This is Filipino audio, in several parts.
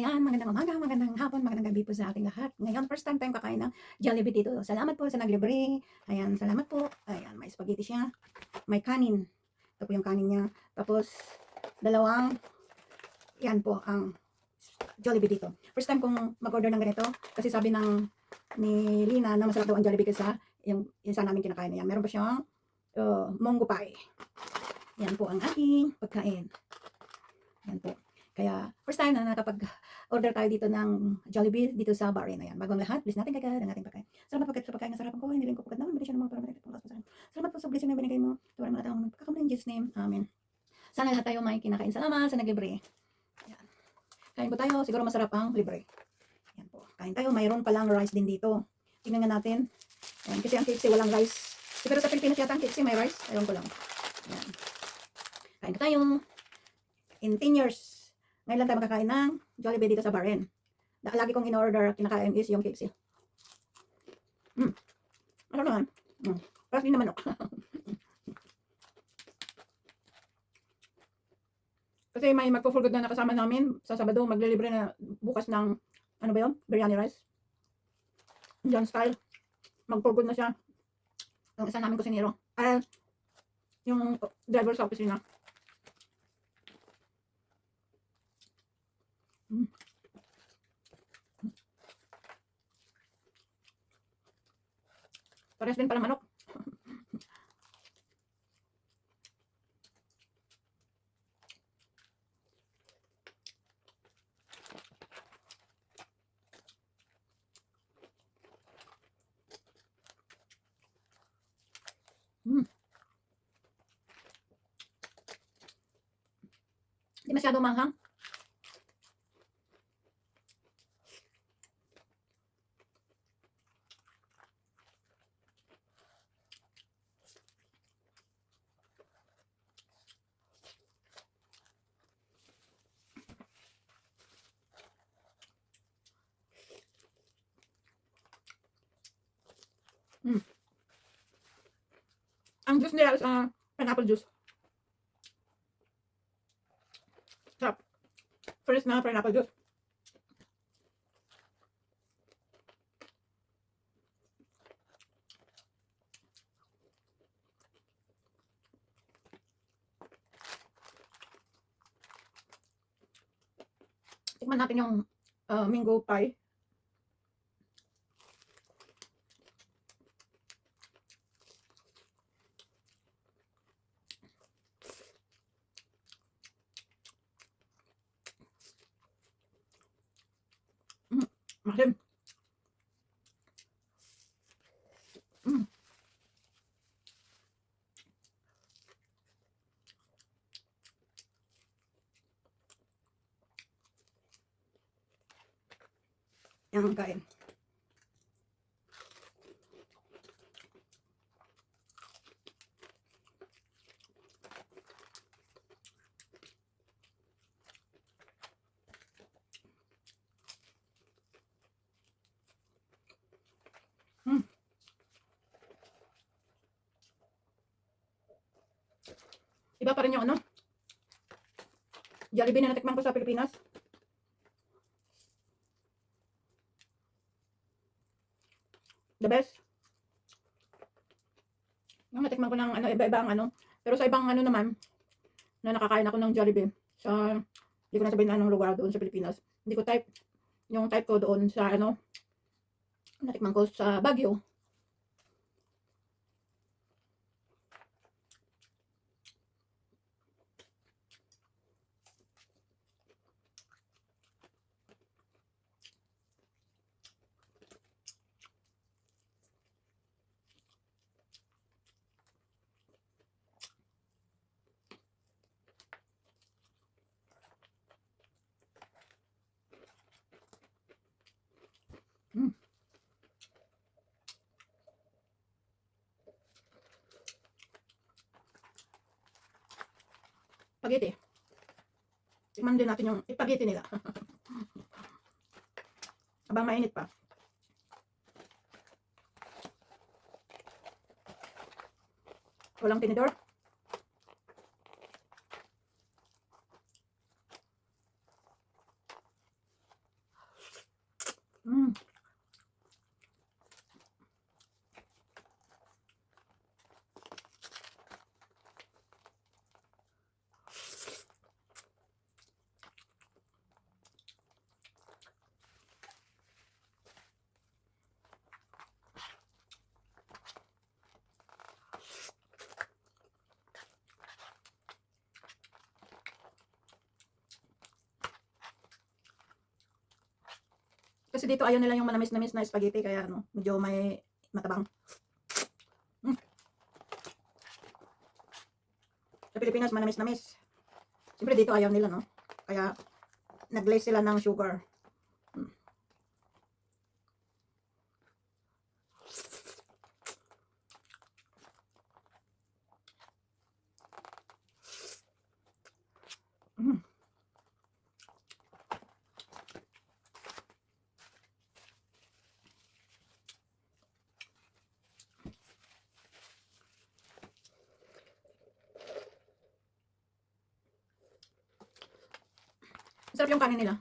Ayan, magandang umaga, magandang hapon, magandang gabi po sa ating lahat. Ngayon, first time tayong kakain ng Jollibee dito. Salamat po sa naglibre. Ayan, salamat po. Ayan, may spaghetti siya. May kanin. Ito po yung kanin niya. Tapos, dalawang, yan po ang Jollibee dito. First time kong mag-order ng ganito. Kasi sabi ni Lina na masarap daw ang Jollibee kaysa yung isa namin kinakain. Ayan, meron pa siyang munggo pie. Yan po ang ating pagkain. Yan po. Kaya, first time na nakapag-order tayo dito ng Jollibee dito sa Bahrain. Ayan, bagong lahat, bless natin kagad ang ating pagkain. Salamat po sa pagkain na sarapan ko. Hindi rin ko pagkat naman, bili siya ng mga parameter. Salamat po sa blessing na binigay mo. Tuwara mga taong nagpakakamala in Jesus' name. Amen. Sana lahat tayo may kinakain. Salamat sa naglibre. Ayan. Kain po tayo. Siguro masarap ang libre. Ayan po. Kain tayo. Mayroon palang rice din dito. Tingnan nga natin. Ayan. Kasi ang KFC walang rice. Siguro sa Pilipinas yata ang KFC may rice. Ayun ko lang. Ayan. Kain po tayo. In 10 years. Ngayon lang tayo makakain ng Jollibee dito sa Bahrain. Lagi kong in-order at kinakain is yung KFC. Ano naman? Parang din naman ako. Kasi may magpo-full good na nakasama namin sa Sabado. Maglilibre na bukas ng, ano ba yun? Biryani rice. Indian style. Mag-full good na siya. Yung isa namin kusinero. Yung driver sa opisina. Pares din pala manok. Hindi masyado manghang. Ang juice nila is pineapple juice. Sarap. Fresh na pineapple juice. Tikman natin yung mango pie. Masim. Yang kain. Iba pa rin yung ano, Jollibee na natikman ko sa Pilipinas. The best. Yung natikman ko ng ano, iba-iba ang ano. Pero sa ibang ano naman, na nakakain ako ng Jollibee, sa, hindi ko na sabihin anong lugar doon sa Pilipinas. Hindi ko type, yung type ko doon sa ano, natikman ko sa Baguio. Spaghetti. Tikman din natin yung spaghetti nila. Habang mainit pa. Walang tinidor. Kasi dito ayaw nila yung manamis-namis na spaghetti, kaya ano, medyo may matabang. Mm. Sa Pilipinas, manamis-namis. Siyempre dito ayaw nila, no? Kaya nag-glaze sila ng sugar. Mm. Mm. Sarap yung kanin nila.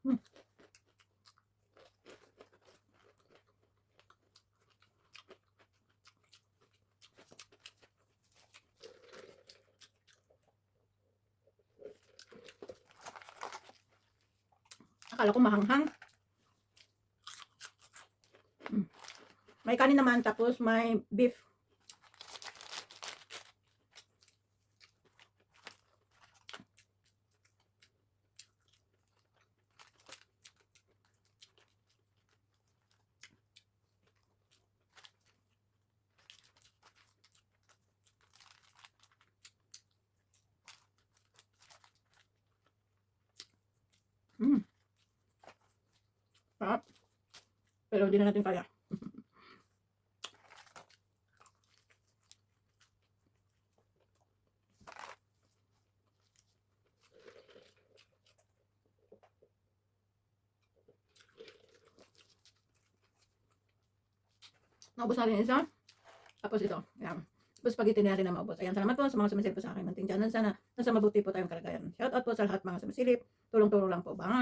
Mm. Akala ko mahanghang. Mm. May kanin naman, tapos may beef. Mm. Sarap. Pero hindi na natin kaya. Naubos natin isa. Tapos ito. Ayan. Tapos spaghetti na natin na maubos. Ayan, salamat po sa mga sumisilip po sa akin munting channel. Sana nasa mabuti po tayong kalagayan. Shout out po sa lahat mga sumisilip. Tulong-tulong lang po. Bye!